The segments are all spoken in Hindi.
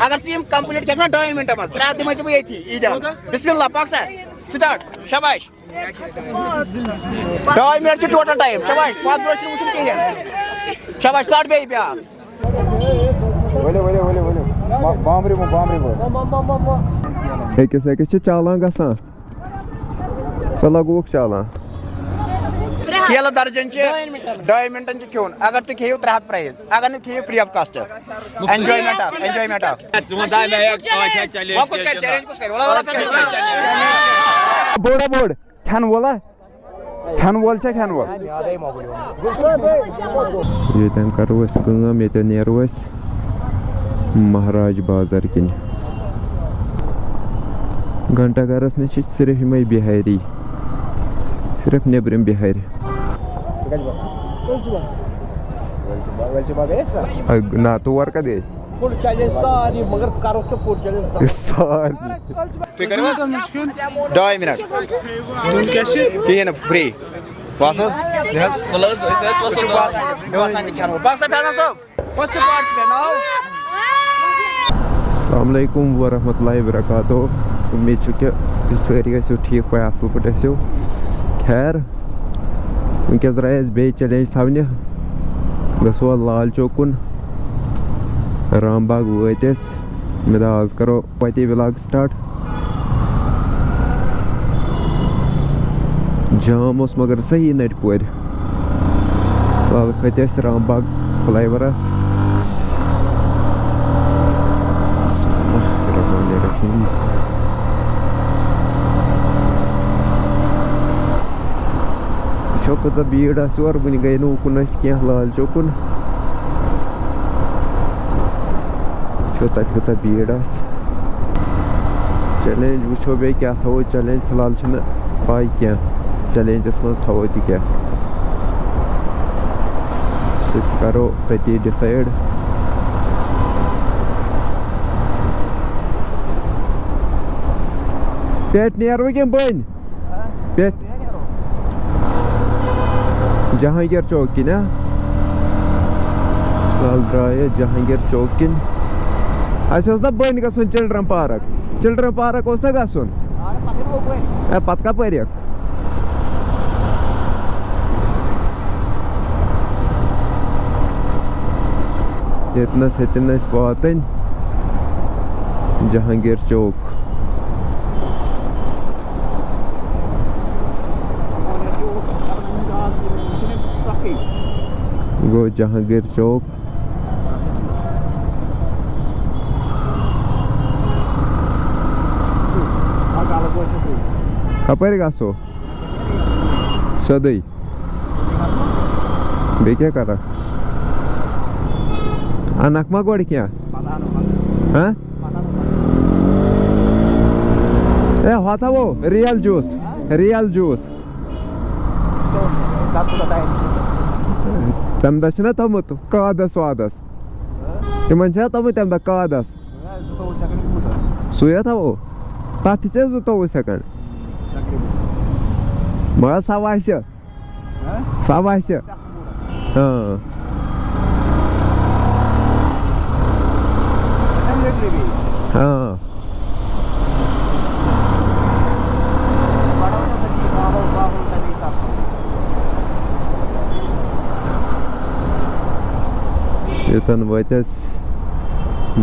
अगर टीम कंप्लीट कर 2 मिनट मज 3 दिम बह ये ईदान बिस्मिल्लाह पाक सर स्टार्ट शाबाश 2 मिनट टोटल टाइम शाबाश 5 ब्रो वुचन कहें शाबाश चढ़ बे ब्या अकिस चालान गसान स लगोक चालान केल दर्जन 2 मिनटन खोन अगर तुम खेव 300 प्राइज अगर नहीं खेव free of cost enjoyment of बोड़ा बोड़ खान वोला खान वोल खान वोल ये करो ये नेरो महाराज बाजार किन घंटा गरस नश सिर्फ यमे बिहारी सिर्फ नेबरम बिहारी ना तोर का दे सारी 2 मिनट कहें फ्री बस अस्सलाम वालेकुम वरहमतुल्लाहि वबरकातुहू उम्मीद कि सारी गो ठीक पे असल पे खैर वनकस द्राय बे चैलेंज थवने गो लाल चौक कुन रामबाग वत मे आज करो वते व्लॉग स्टार्ट जाम मगर सही नट पोर लाल खत रामबाग फ्लाईओवरस कचा भीड़ और वन गई नूकुन क्या लाल चौकुन तत कचा भीड़ चैलेंज वो बे क्या थो चैलेंज फिलहाल पाई क्या चैलेंजस मज थो क्या सह करो तती डिसाइड पेट नेरो क्या बन पेट जहांगीर चौक किन लाल द्राय जहांगीर चौक किन ना बन गन चिल्ड्रन पार्क ना गन पत कपर यतनस वातन जहांगीर चौक गो जहांगीर चौक कपर गो सदई बे क्या कर अनकमा गोड़ क्या हाँ होता वो रियल जूस तम दह थोमुत कादस वादस तिमन थोमुत तम दह कादस सुया वो तथ 22 सेकंड मगर सवास हाँ हाँ योतन वतस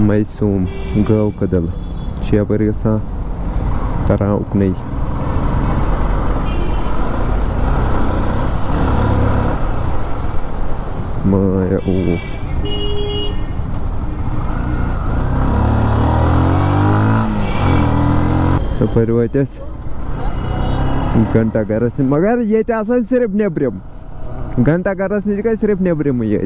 मैसूम गव कदल यपर गसान तरान उकन माया तपर वतस घंटा गरस मगर ये सिर्फ नेबरम घंटा गरस नश गई सिर्फ नेबरम ये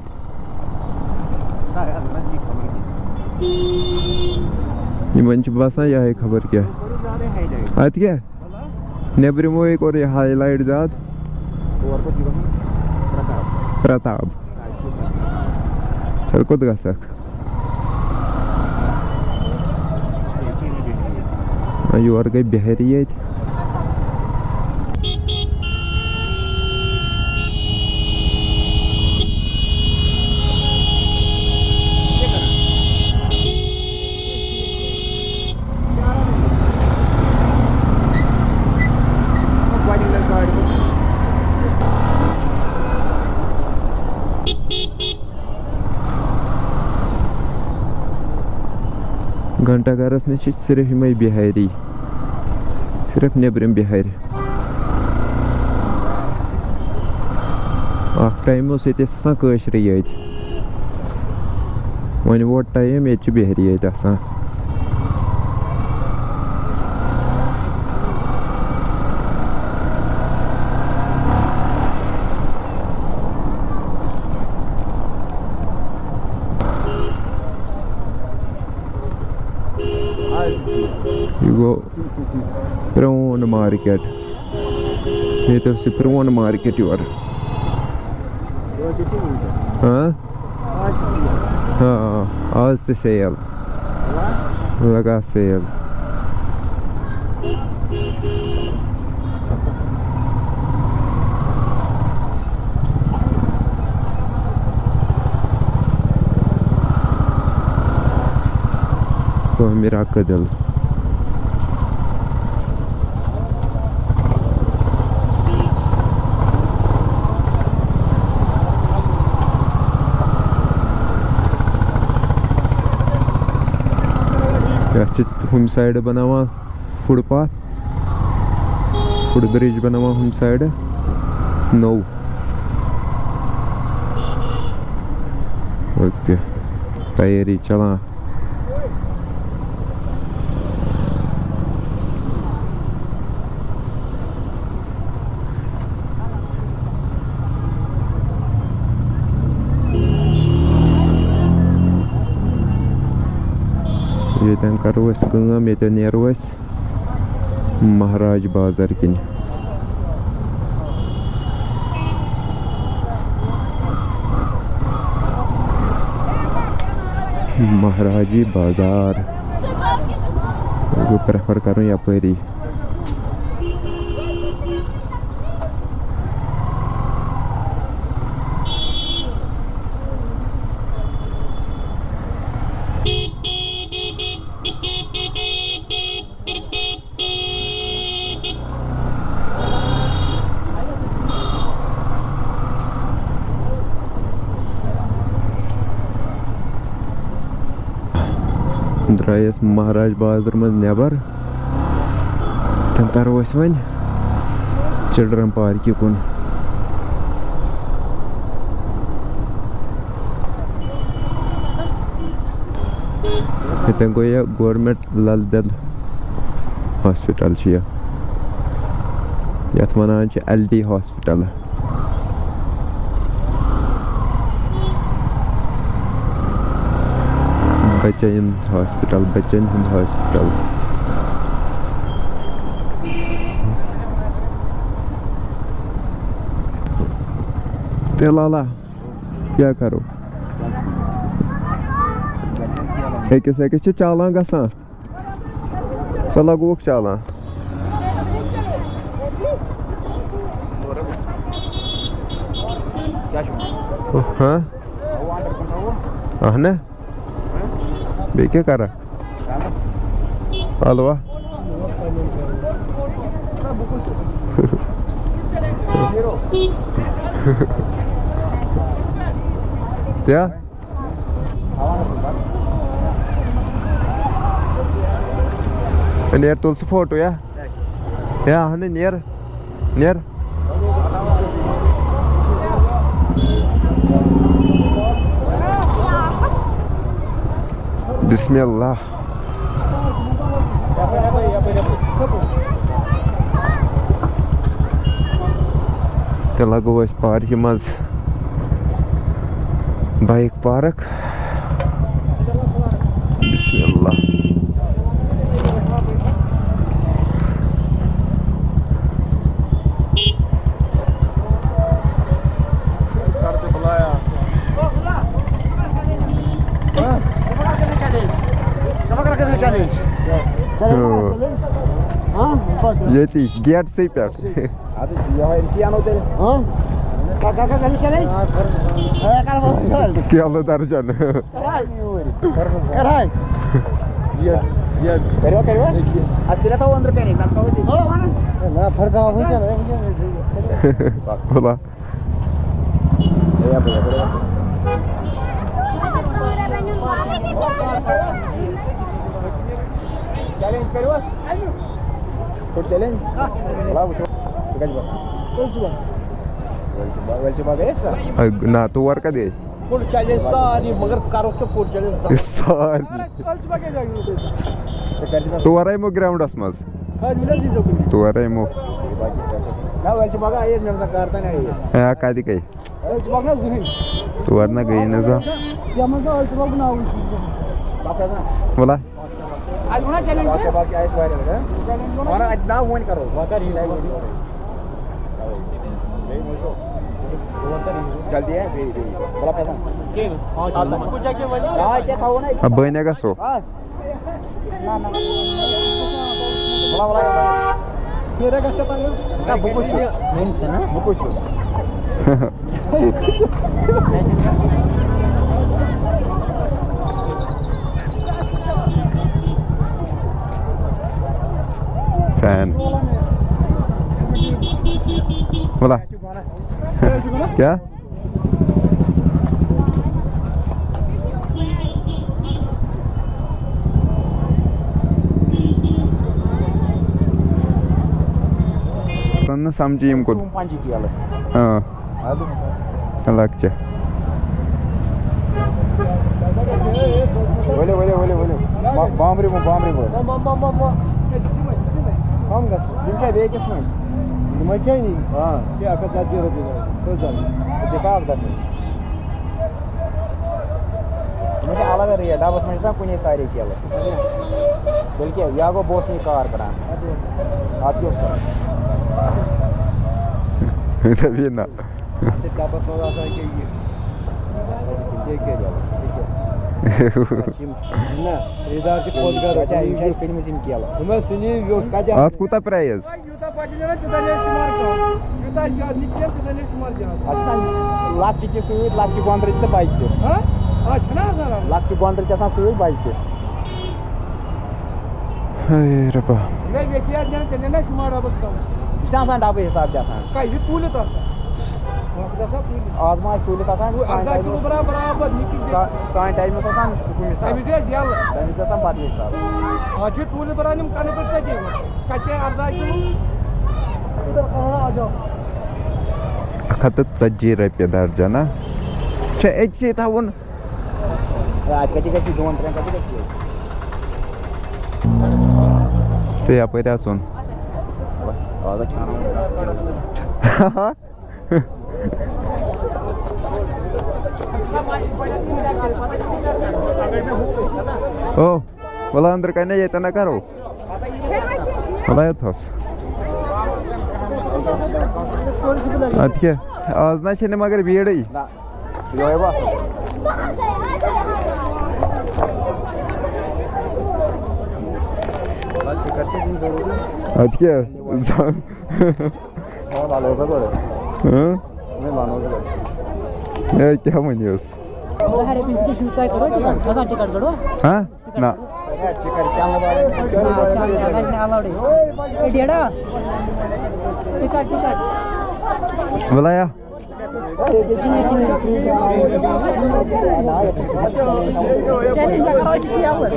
बसान यह खबर क्या अत क्या नेबरमो और यह हाईलाइट ज्यादा प्रताप तेल कोत गसक योर गई बिहारी ये घंटा गरस नश सिर्फ यमे बिहारी सिर्फ नेबरम बिहार टाइम ये कशर ये वन वो टाइम ये बिहारी ये You go Prawn market. It is a prawn market you are. Huh? How's the sale? Like a sale. Oh, miracle. हम साइड बनावा फुटपाथ फुट ब्रिज बनावा हम साइड नौ ओके तैयारी चला ये करो कम ये नेरो महाराज बाजार किन महाराजी बाजार प्रेफर करूँ यपरी द्रायस महाराज बाजार मज नबर तरो वन चिल्ड्रन पार्क कुन ये गो यह गवर्नमेंट लल दल हॉस्पिटल ये one LD hospital Bachchan hospital तेलाला क्या करो एकस चालान गसान सा लगोक चालान हाँ अहना बे क्या कर रहा हलवा क्या नेर तुल फोटो या हने नेर बिस्मिल्लाह ते लगो पार्क मज बाइक पार्क बिस्मिल्लाह ये गेट से पे क्या दर्जन बोला चैलेंज करो फुट चैलेंज बोला वो गज बस वेलची बाग है सर ना तू वर का दे फुट चैलेंज सारी मगर करो तो फुट चैलेंज सारी तू वर मो ग्राउंड मज तू वर मो ना वेलची बाग आहे मी करता नाही हा कादी काही वेलची बाग ना जमीन तू वर ना गई ना जा या मजा वेलची बाग ना बोला आज होना चैलेंज बाकी आइस वायरल है और आज ना वन करो वाटर ही जल्दी है बोला पैसा गेम हां कुछ जाके वही हां क्या था वो ना अब बहने का सो ना ना बोला मेरा कैसे था ना बुकुच नहीं से ना बुकुच फैन बोला क्या समझी इनको पांची किया ले हाँ अलग चे बोले बामरी बोल हम गस दिनच्या वेगेस नाही मजा नाही हां ते आता जाती होती तो झालं ते साफ दाखव म्हणजे अलग रे डाबस म्हणजे सा कुणी सारे केलं बल्कि यागो बॉस ने कार करा आप क्यों कर तभी ना ते डाबस होगा सा के ये के ना इधर की खोद कर अच्छा इंचाइज पेन में सिम किया मैं सुनी यो काजा आज कुता प्राइस युता पाटीलला तुझा नेट मार का युता निकले तुझा नेट मार जा अच्छा लाखची सुविधा लाखची गोंधळीचं पाहिजे हां अच्छा ना जरा लाखची गोंधळीच्या असा सुविधा पाहिजे अरे रब्बा नाही व्यक्ती आज जरा त्यांना ना शुमारा बसता कितना डाबे हिसाब जैसा काय हे तूलत असं जसा तूल आजमाश तूल का सान अर्धा किलो बराबर निकल साइन टाइम में सान साहेब दे याला आणि जसा पाठी हिसाब आज तूल बराने काने पडता ते काचे अर्धा किलो उधर करा आ जाओ खत चज्जी रुपये दर्जन छे एकशे थावून आज कधी कशी दोन ट्रेन कधी कशी ते या पहिले असून आज खाना ओ बोला अंदर काय नाही येताना करो मला येतोस अतके आज ना छे मगर भीड़ ही ना यो है बस अतके मानो सब हां मैं मानो सब ये क्या मनियोस हरे पिंच की शूट काय करो टिकट कसा टिकट करो हां ना चिकन चांगला बारे चाल नाही अलाउड आहे डेडा टिकट बोला या चॅलेंज करा की यावर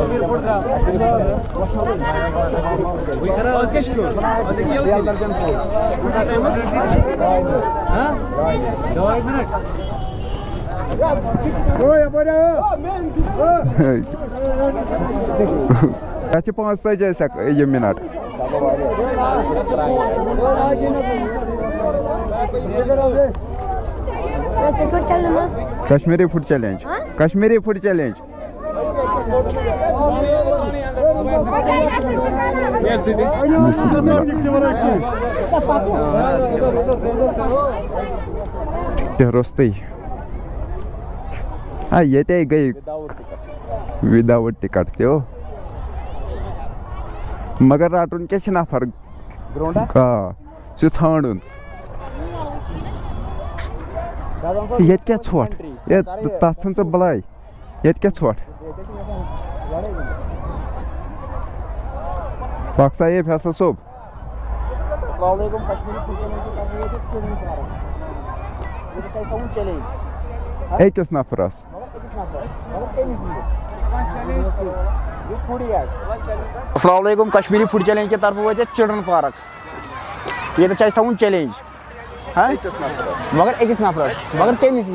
याची 5 तास ये minute Kashmiri food challenge Kashmiri food challenge रोस्ते हाँ ये ते गई विदाउट टिकट ते हो मगर राटून क्या ना फर्क का सु छावून ये क्या छोट ये तत्संच बलाई ये क्या छोट पाकसा ये फैसा सोब अस्सलाम वालेकुम कश्मीरी फूड चैलेंज एक किस नफरस अस्सलाम वालेकुम कश्मीरी फूड चैलेंज के तरफ वो चिल्ड्रन पार्क ये तो थवन चैलेंज मगर अकिस नफर मगर कमिस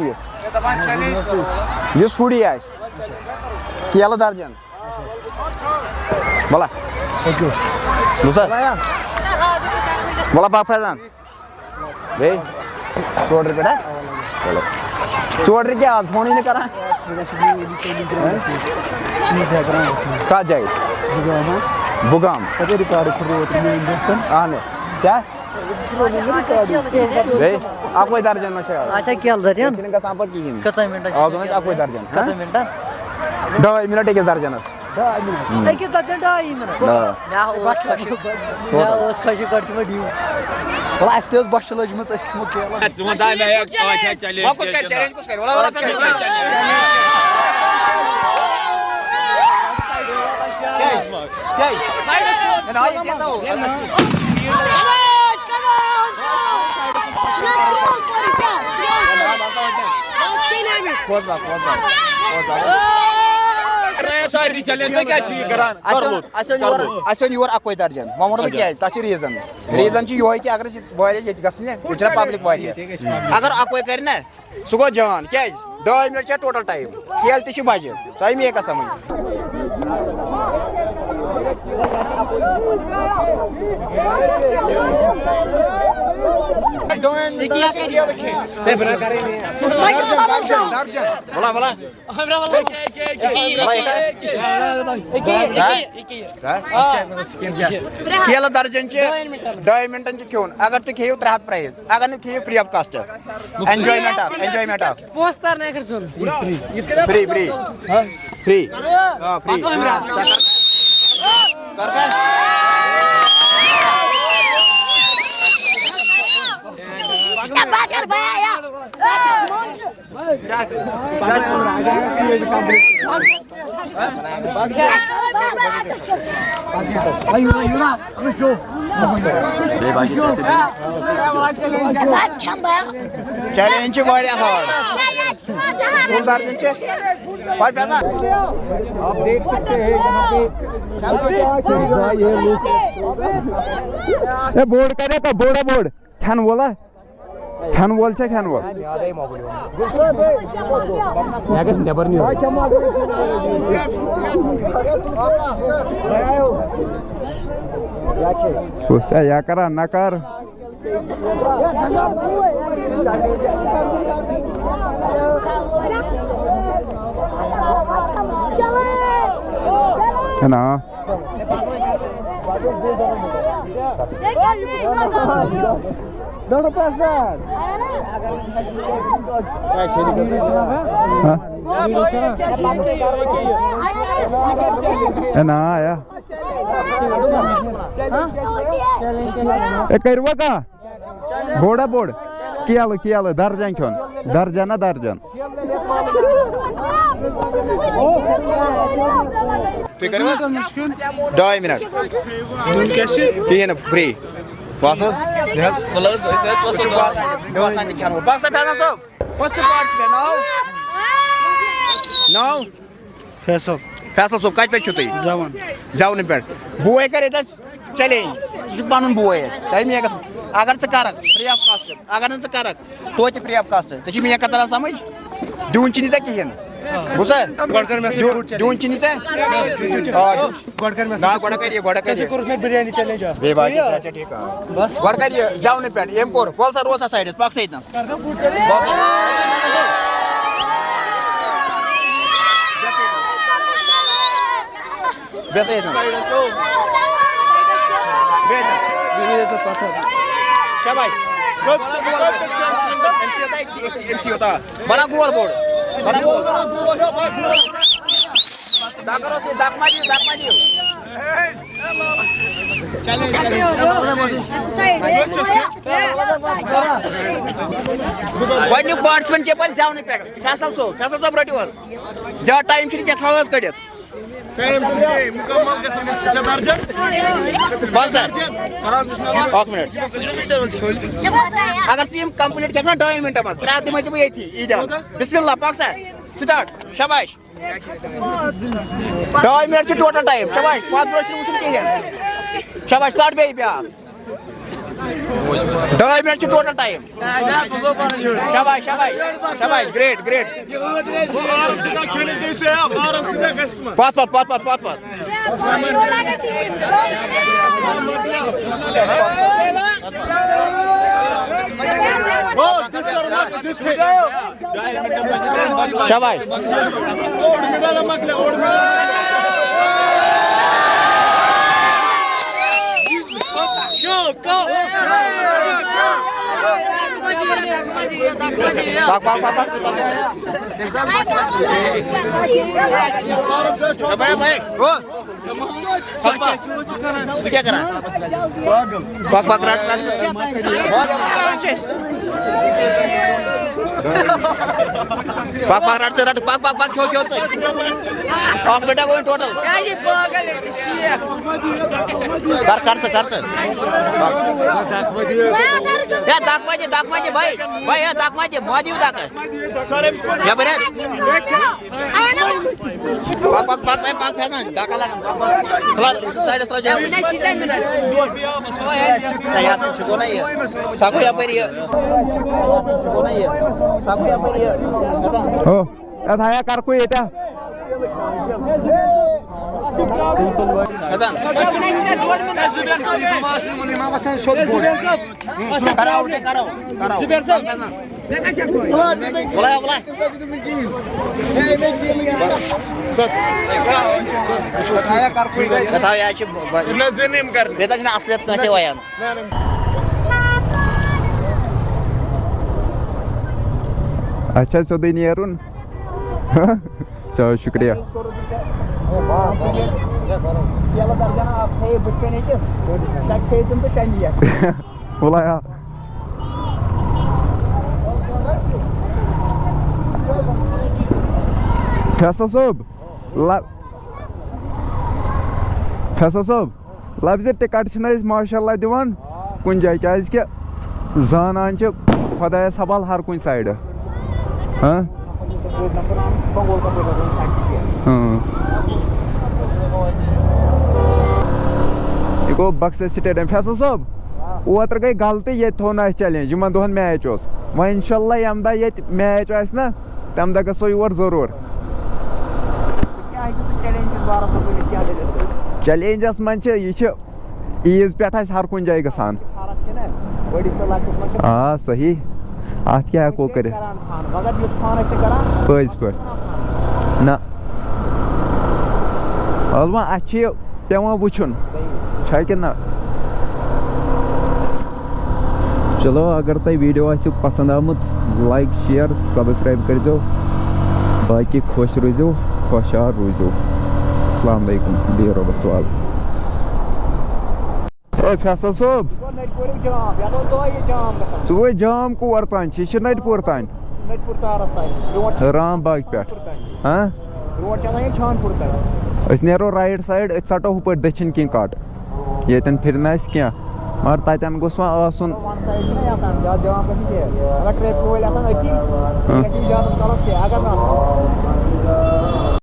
यह फूडी केल दर्जन बोला बोला बाप फैजान बे 4 रुपये चलो 4 क्या फोन ही नहीं करा कहा जाए बुगाम क्या आप कोई दर्जन में अच्छा क्या दर्जन का संपर्क की कच्चा मिनट आज आप कोई दर्जन कच्चा मिनट 2 मिनट एक दर्जन एक दर्जन 2 मिनट मैं बस खशी करती मैं डी बोला ऐसे बस लजमस अस तमो केला जुमदार में एक चैलेंज कुछ कर चैलेंज कुछ कर बोला क्या साइड ना ये देता हूं सारी चैलेंज क्या छी करान असन योर अकोय दर्जन मामून क्या ता रीजन यो कि अगर वारिया ये गसने ये पब्लिक वारिया अगर अकोय कर ना सह गो जान क्या 2 मिनट टोटल टाइम खेल ति बजे चाहे मे का समझ बोला बोला केल दर्जन 2 मिनटन खेन अगर तुम खेव 3 प्राइज अगर नहीं खेव free of cost enjoyment of poster नहीं कर सुन फ्री फ्री फ्री हां फ्री करता Bakar baya. चैलेंज वारिया हार्ड फुल दर्जन पर पैसा आप देख सकते हैं यहाँ पे बोर्ड करे का बोर्ड खान बोला खान बोल छे खान बोल यागस नेबर नहीं हो या करा नकार है ना प्रसाद ना आया करवा का बोर्ड किया दर्जन खोन दर्जन 2 मिनट फ्री फर्स्ट फैसल सोब कत पे जवन पे बोय कर चैलेंज पन बोय चाहे मे अगर कर फ्री ऑफ कास्ट अगर न कर तो फ्री ऑफ कास्ट मे कतरा समझ दून नी कहें बुझा दून नी बिरयानी चैलेंज गो कर जवन पे एम कोर बोल रोसा साइड पक सत बना गोल बोर्ड बना गोल गो पार्टिसिपेंट के पर जवन पे फैसल सोब रटो ज्यादा टाइम क्या थवस कड़ित अगर तुम कंप्लीट कर 2 मिनट मज 3 दिम ये बिस्मिल्लाह पाक स्टार्ट शाबाश 2 मिनट टोटल टाइम शाबाश 5 मिनट वुचन कहें शाबाश 8 बे 2 मिनट टोटल टाइम शाबाश शाबाश शाबाश ग्रेट ग्रेट पास शाबाश तू क्या करा पाक राट से रट पाक क्यों पाक बेटा गोइंग टोटल कर या दाख माजे भाई या दाख माजे मौजी दाख या बरे पाक फैना दाका लगा खलास साइड स्ट्रा जा या सो नहीं है साको या पर सो नहीं है साको या पर हो अधाया कर कोई येता Sazan. अच्छा सो दिन यारून चलो शुक्रिया बोला यार फैसल सोब लफ्ज टिकट माशाल्लाह दिवान कुन जाए क्या जानान खुदायस हवाल हर कुन साइड हाँ यह गो बक्सर स्टेडियम फैसल सोब ओतर गई गलती ये थो ना चैलेंज इन दोहन मैच वह इंशाल्लाह यम दह ये मैच ना तम दह गो योर जरूर चैलेंजस मन यह ईज पे हर कुन जाए गसान सही अत क्या हेको कर पज पे ना अलमा अत पेवान वुचुन कि ना चलो अगर तुम वीडियो पसंद आमुत लाइक शेयर सब्सक्राइब करो बाकी खुश रोजो खुशहाल रोजो अस्सलाम वालेकुम बिह रब्बस वाल फैसल सोब सो जाम कोर तान नटपुर तान राम बाग पे हाँ नेरो राइट साइड षटो हुप दक्षिण किंग काट ये फिर क्या मगर तन गोस आसन